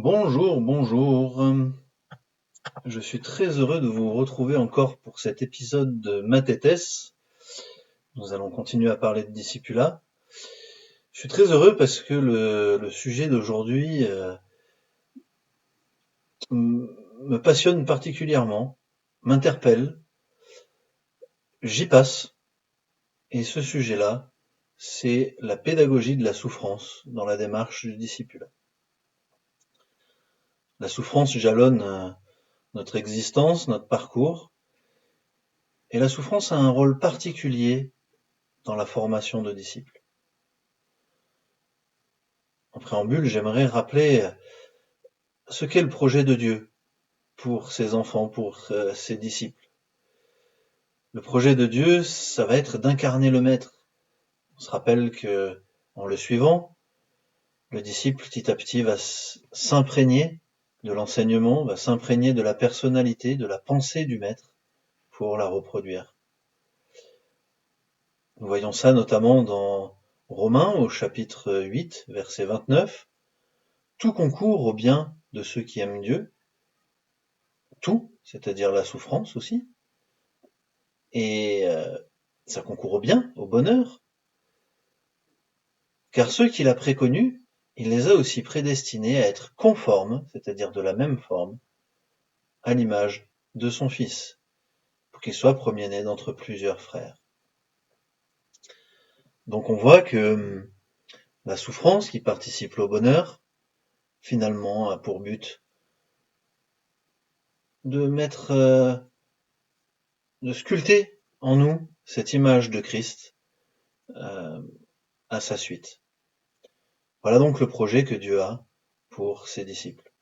Bonjour, bonjour. Je suis très heureux de vous retrouver encore pour cet épisode de Mathètes. Nous allons continuer à parler de discipulat. Je suis très heureux parce que le sujet d'aujourd'hui me passionne particulièrement, m'interpelle, j'y passe. Et ce sujet-là, c'est la pédagogie de la souffrance dans la démarche du discipulat. La souffrance jalonne notre existence, notre parcours, et la souffrance a un rôle particulier dans la formation de disciples. En préambule, j'aimerais rappeler ce qu'est le projet de Dieu pour ses enfants, pour ses disciples. Le projet de Dieu, ça va être d'incarner le Maître. On se rappelle que, en le suivant, le disciple petit à petit va s'imprégner de l'enseignement, va s'imprégner de la personnalité, de la pensée du Maître pour la reproduire. Nous voyons ça notamment dans Romains au chapitre 8, verset 29. Tout concourt au bien de ceux qui aiment Dieu, tout, c'est-à-dire la souffrance aussi, et ça concourt au bien, au bonheur, car ceux qu'il a préconnus, il les a aussi prédestinés à être conformes, c'est-à-dire de la même forme, à l'image de son Fils, pour qu'il soit premier-né d'entre plusieurs frères. Donc on voit que la souffrance qui participe au bonheur, finalement, a pour but de de sculpter en nous cette image de Christ à sa suite. Voilà donc le projet que Dieu a pour ses disciples.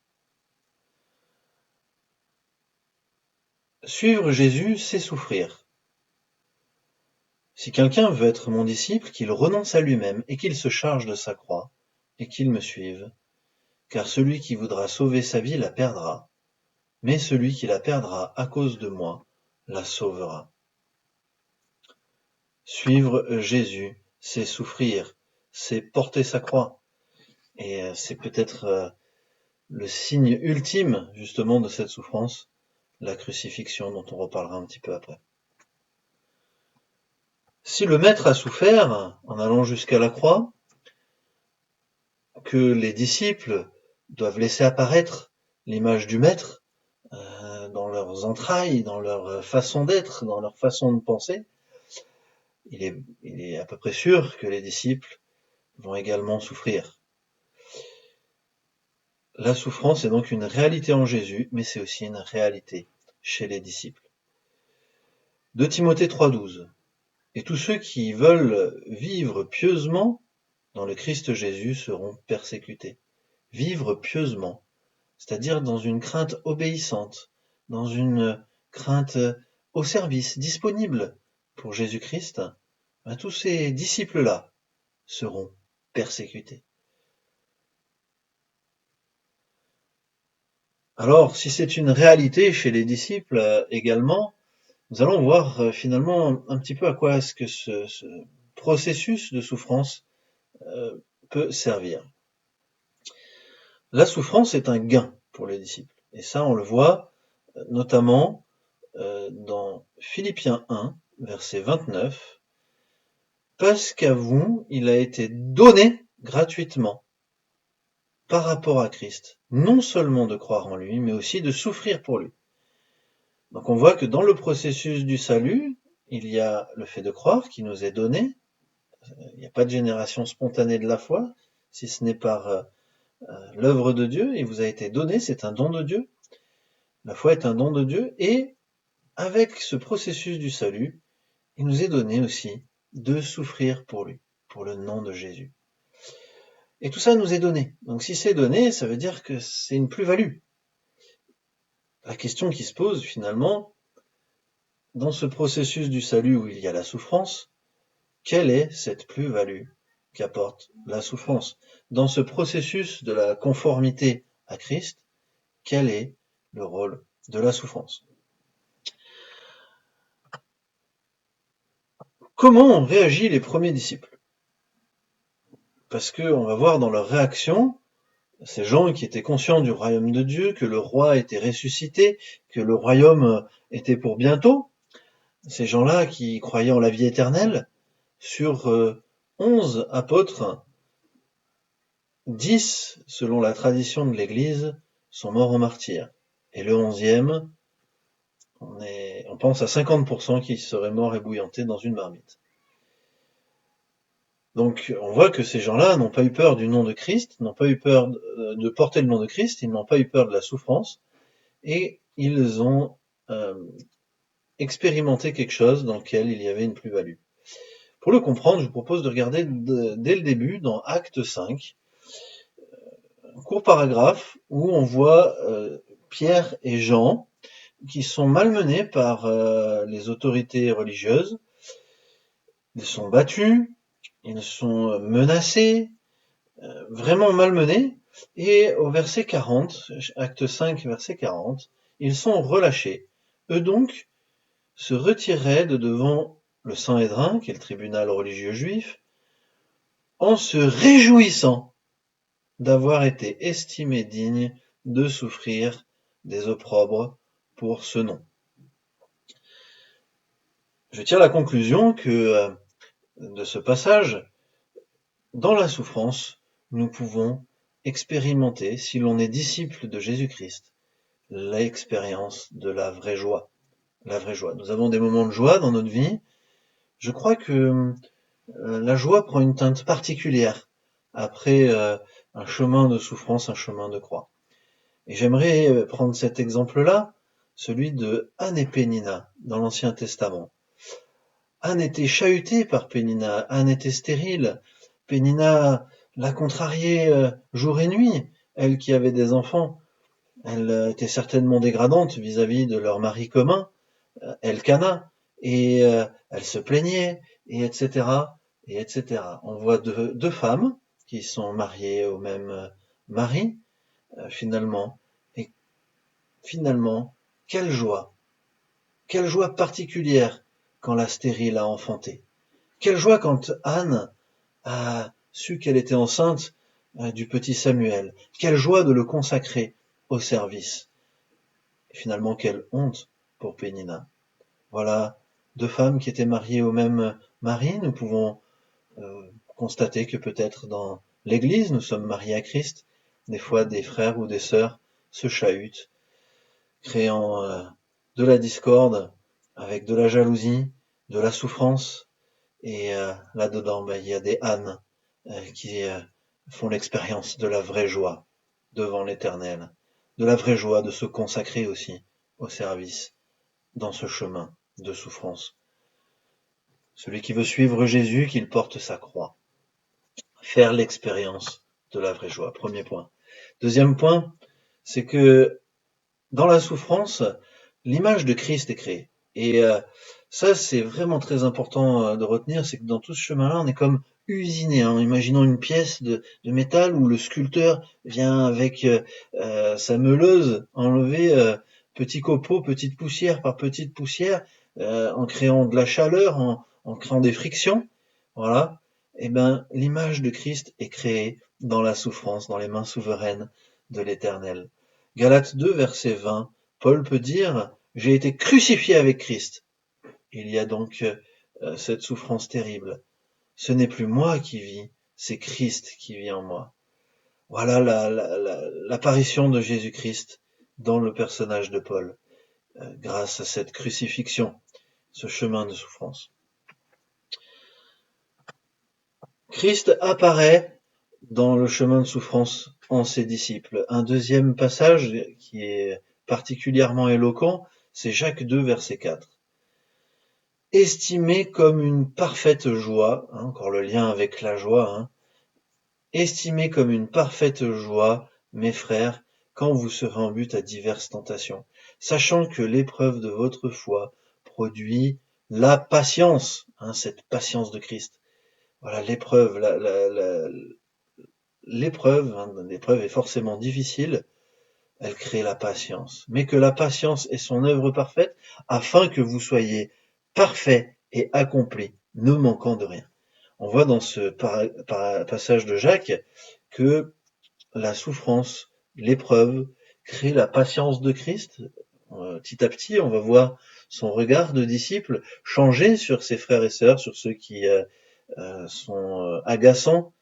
Suivre Jésus, c'est souffrir. Si quelqu'un veut être mon disciple, qu'il renonce à lui-même et qu'il se charge de sa croix et qu'il me suive, car celui qui voudra sauver sa vie la perdra, mais celui qui la perdra à cause de moi la sauvera. Suivre Jésus, c'est souffrir, c'est porter sa croix. Et c'est peut-être le signe ultime, justement, de cette souffrance, la crucifixion, dont on reparlera un petit peu après. Si le Maître a souffert en allant jusqu'à la croix, que les disciples doivent laisser apparaître l'image du Maître dans leurs entrailles, dans leur façon d'être, dans leur façon de penser, il est à peu près sûr que les disciples vont également souffrir. La souffrance est donc une réalité en Jésus, mais c'est aussi une réalité chez les disciples. 2 Timothée 3,12. Et tous ceux qui veulent vivre pieusement dans le Christ Jésus seront persécutés. Vivre pieusement, c'est-à-dire dans une crainte obéissante, dans une crainte au service, disponible pour Jésus-Christ, tous ces disciples-là seront persécutés. Alors, si c'est une réalité chez les disciples également, nous allons voir finalement un petit peu à quoi est-ce que ce processus de souffrance peut servir. La souffrance est un gain pour les disciples. Et ça, on le voit notamment dans Philippiens 1, verset 29. Parce qu'à vous, il a été donné gratuitement par rapport à Christ, non seulement de croire en lui, mais aussi de souffrir pour lui. Donc on voit que dans le processus du salut, il y a le fait de croire qui nous est donné. Il n'y a pas de génération spontanée de la foi, si ce n'est par l'œuvre de Dieu. Il vous a été donné, c'est un don de Dieu. La foi est un don de Dieu. Et avec ce processus du salut, il nous est donné aussi de souffrir pour lui, pour le nom de Jésus. Et tout ça nous est donné. Donc si c'est donné, ça veut dire que c'est une plus-value. La question qui se pose finalement, dans ce processus du salut où il y a la souffrance, quelle est cette plus-value qu'apporte la souffrance? Dans ce processus de la conformité à Christ, quel est le rôle de la souffrance? Comment ont réagi les premiers disciples? Parce qu'on va voir dans leur réaction Ces gens qui étaient conscients du royaume de Dieu, que le roi était ressuscité, que le royaume était pour bientôt. Ces gens-là qui croyaient en la vie éternelle, sur 11 apôtres, 10, selon la tradition de l'Église, sont morts en martyr. Et le 11e, on pense à 50% qui seraient morts ébouillantés dans une marmite. Donc on voit que ces gens-là n'ont pas eu peur du nom de Christ, n'ont pas eu peur de porter le nom de Christ, ils n'ont pas eu peur de la souffrance, et ils ont expérimenté quelque chose dans lequel il y avait une plus-value. Pour le comprendre, je vous propose de regarder dès le début, dans Acte 5, un court paragraphe où on voit Pierre et Jean qui sont malmenés par les autorités religieuses. Ils sont battus, ils sont menacés, vraiment malmenés, et au verset 40, acte 5, verset 40, ils sont relâchés. Eux donc se retiraient de devant le Sanhédrin, qui est le tribunal religieux juif, en se réjouissant d'avoir été estimés dignes de souffrir des opprobres pour ce nom. Je tire la conclusion que de ce passage, dans la souffrance, nous pouvons expérimenter, si l'on est disciple de Jésus-Christ, l'expérience de la vraie joie. La vraie joie. Nous avons des moments de joie dans notre vie. Je crois que la joie prend une teinte particulière après un chemin de souffrance, un chemin de croix. Et j'aimerais prendre cet exemple-là, celui de Anne et Pénina dans l'Ancien Testament. Anne était chahutée par Pénina, Anne était stérile, Pénina l'a contrariée jour et nuit, elle qui avait des enfants. Elle était certainement dégradante vis-à-vis de leur mari commun, Elkana, et elle se plaignait, et etc., et etc. On voit deux femmes qui sont mariées au même mari, finalement. Et finalement, quelle joie particulière quand la stérile a enfanté. Quelle joie quand Anne a su qu'elle était enceinte du petit Samuel. Quelle joie de le consacrer au service. Et finalement, quelle honte pour Pénina. Voilà deux femmes qui étaient mariées au même mari. Nous pouvons constater que peut-être dans l'Église, nous sommes mariés à Christ. Des fois, des frères ou des sœurs se chahutent, créant de la discorde, avec de la jalousie, de la souffrance. Et là-dedans, il y a des ânes qui font l'expérience de la vraie joie devant l'Éternel, de la vraie joie de se consacrer aussi au service dans ce chemin de souffrance. Celui qui veut suivre Jésus, qu'il porte sa croix. Faire l'expérience de la vraie joie. Premier point. Deuxième point, c'est que dans la souffrance, l'image de Christ est créée. Et ça, c'est vraiment très important de retenir, c'est que dans tout ce chemin-là, on est comme usiné. Imaginons une pièce de métal où le sculpteur vient avec sa meuleuse enlever petit copeau, petite poussière par petite poussière, en créant de la chaleur, en créant des frictions. Voilà. Et ben, l'image de Christ est créée dans la souffrance, dans les mains souveraines de l'Éternel. Galates 2, verset 20, Paul peut dire « J'ai été crucifié avec Christ ». Il y a donc cette souffrance terrible. Ce n'est plus moi qui vis, c'est Christ qui vit en moi. Voilà l'apparition de Jésus-Christ dans le personnage de Paul, grâce à cette crucifixion, ce chemin de souffrance. Christ apparaît dans le chemin de souffrance en ses disciples. Un deuxième passage qui est particulièrement éloquent, c'est Jacques 2, verset 4. Estimez comme une parfaite joie, encore le lien avec la joie, estimez comme une parfaite joie, mes frères, quand vous serez en butte à diverses tentations, sachant que l'épreuve de votre foi produit la patience, cette patience de Christ. Voilà, l'épreuve, l'épreuve est forcément difficile, elle crée la patience. Mais que la patience est son œuvre parfaite, afin que vous soyez parfaits et accomplis, ne manquant de rien. On voit dans ce passage de Jacques que la souffrance, l'épreuve, crée la patience de Christ. Petit à petit, on va voir son regard de disciple changer sur ses frères et sœurs, sur ceux qui sont agaçants,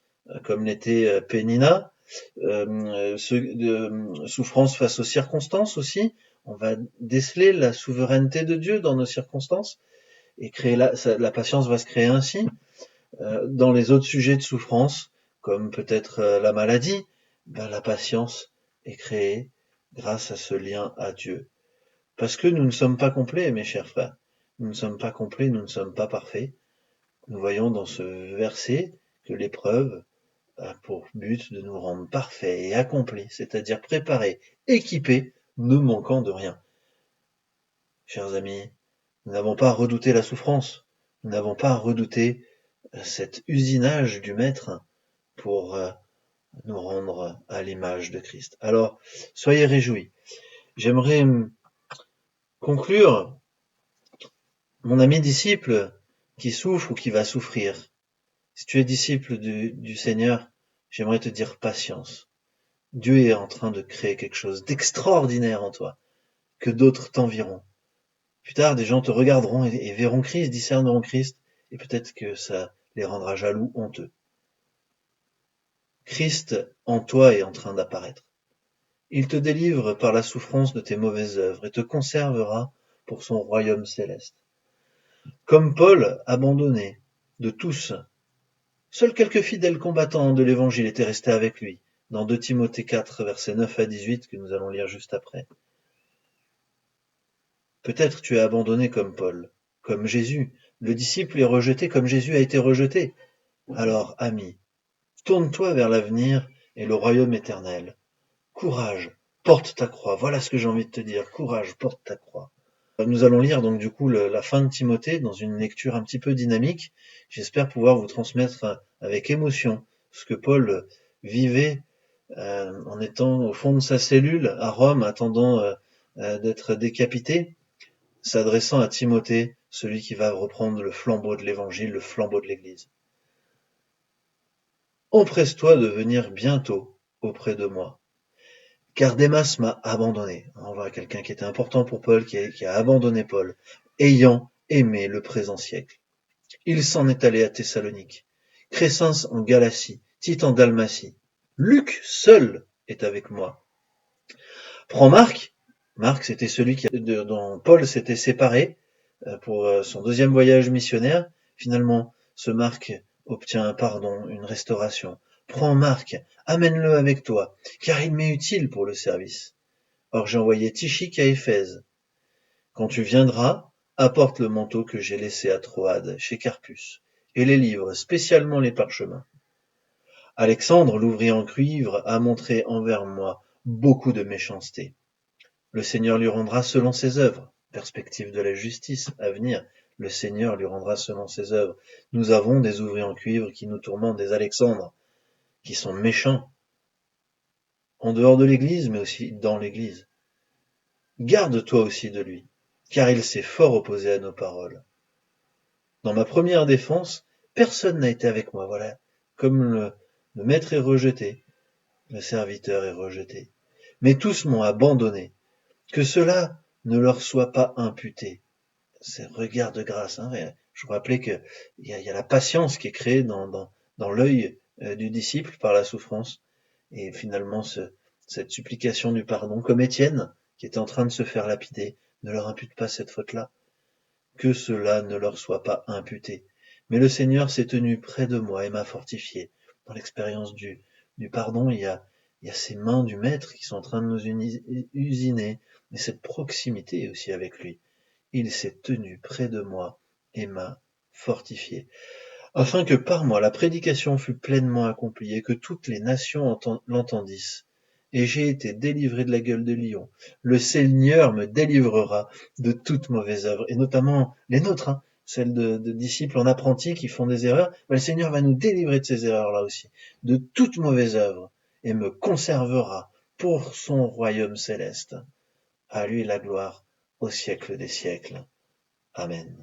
comme l'était Pénina, ceux de souffrance face aux circonstances aussi. On va déceler la souveraineté de Dieu dans nos circonstances et créer la patience va se créer ainsi. Dans les autres sujets de souffrance, comme peut-être la maladie, ben, la patience est créée grâce à ce lien à Dieu. Parce que nous ne sommes pas complets, mes chers frères. Nous ne sommes pas complets, nous ne sommes pas parfaits. Nous voyons dans ce verset que l'épreuve a pour but de nous rendre parfaits et accomplis, c'est-à-dire préparés, équipés, ne manquant de rien. Chers amis, nous n'avons pas à redouter la souffrance, nous n'avons pas à redouter cet usinage du Maître pour nous rendre à l'image de Christ. Alors, soyez réjouis. J'aimerais conclure, mon ami disciple qui souffre ou qui va souffrir. Si tu es disciple du Seigneur, j'aimerais te dire patience. Dieu est en train de créer quelque chose d'extraordinaire en toi, que d'autres t'envieront. Plus tard, des gens te regarderont et verront Christ, discerneront Christ, et peut-être que ça les rendra jaloux, honteux. Christ en toi est en train d'apparaître. Il te délivre par la souffrance de tes mauvaises œuvres et te conservera pour son royaume céleste. Comme Paul, abandonné de tous, seuls quelques fidèles combattants de l'Évangile étaient restés avec lui, dans 2 Timothée 4, versets 9 à 18, que nous allons lire juste après. Peut-être tu es abandonné comme Paul, comme Jésus. Le disciple est rejeté comme Jésus a été rejeté. Alors, ami, tourne-toi vers l'avenir et le royaume éternel. Courage, porte ta croix. Voilà ce que j'ai envie de te dire. Courage, porte ta croix. Nous allons lire donc du coup la fin de Timothée dans une lecture un petit peu dynamique. J'espère pouvoir vous transmettre avec émotion ce que Paul vivait en étant au fond de sa cellule à Rome, attendant d'être décapité, s'adressant à Timothée, celui qui va reprendre le flambeau de l'Évangile, le flambeau de l'Église. Empresse-toi de venir bientôt auprès de moi, car Démas m'a abandonné. On voit quelqu'un qui était important pour Paul, qui a abandonné Paul, ayant aimé le présent siècle. Il s'en est allé à Thessalonique, Crescens en Galatie, Tite en Dalmatie. Luc seul est avec moi. Prends Marc. Marc, c'était celui dont Paul s'était séparé pour son deuxième voyage missionnaire. Finalement, ce Marc obtient un pardon, une restauration. Prends Marc, amène-le avec toi, car il m'est utile pour le service. Or j'ai envoyé Tychique à Éphèse. Quand tu viendras, apporte le manteau que j'ai laissé à Troade, chez Carpus, et les livres, spécialement les parchemins. Alexandre, l'ouvrier en cuivre, a montré envers moi beaucoup de méchanceté. Le Seigneur lui rendra selon ses œuvres. Perspective de la justice à venir. Le Seigneur lui rendra selon ses œuvres. Nous avons des ouvriers en cuivre qui nous tourmentent, des Alexandres, qui sont méchants, en dehors de l'Église, mais aussi dans l'Église. Garde-toi aussi de lui, car il s'est fort opposé à nos paroles. Dans ma première défense, personne n'a été avec moi. Voilà, comme le maître est rejeté, le serviteur est rejeté. Mais tous m'ont abandonné. Que cela ne leur soit pas imputé. C'est regard de grâce. Hein. Je vous rappelais qu'il y a la patience qui est créée dans l'œil du disciple par la souffrance. Et finalement, cette supplication du pardon, comme Étienne, qui était en train de se faire lapider, ne leur impute pas cette faute-là. Que cela ne leur soit pas imputé. Mais le Seigneur s'est tenu près de moi et m'a fortifié. Dans l'expérience du pardon, il y a ces mains du Maître qui sont en train de nous usiner, mais cette proximité aussi avec lui. Il s'est tenu près de moi et m'a fortifié, afin que par moi la prédication fût pleinement accomplie et que toutes les nations l'entendissent. Et j'ai été délivré de la gueule de lion. Le Seigneur me délivrera de toute mauvaise œuvre, et notamment les nôtres, hein, celles de disciples en apprentis qui font des erreurs. Mais le Seigneur va nous délivrer de ces erreurs-là aussi, de toute mauvaise œuvre, et me conservera pour son royaume céleste. À lui la gloire au siècle des siècles. Amen.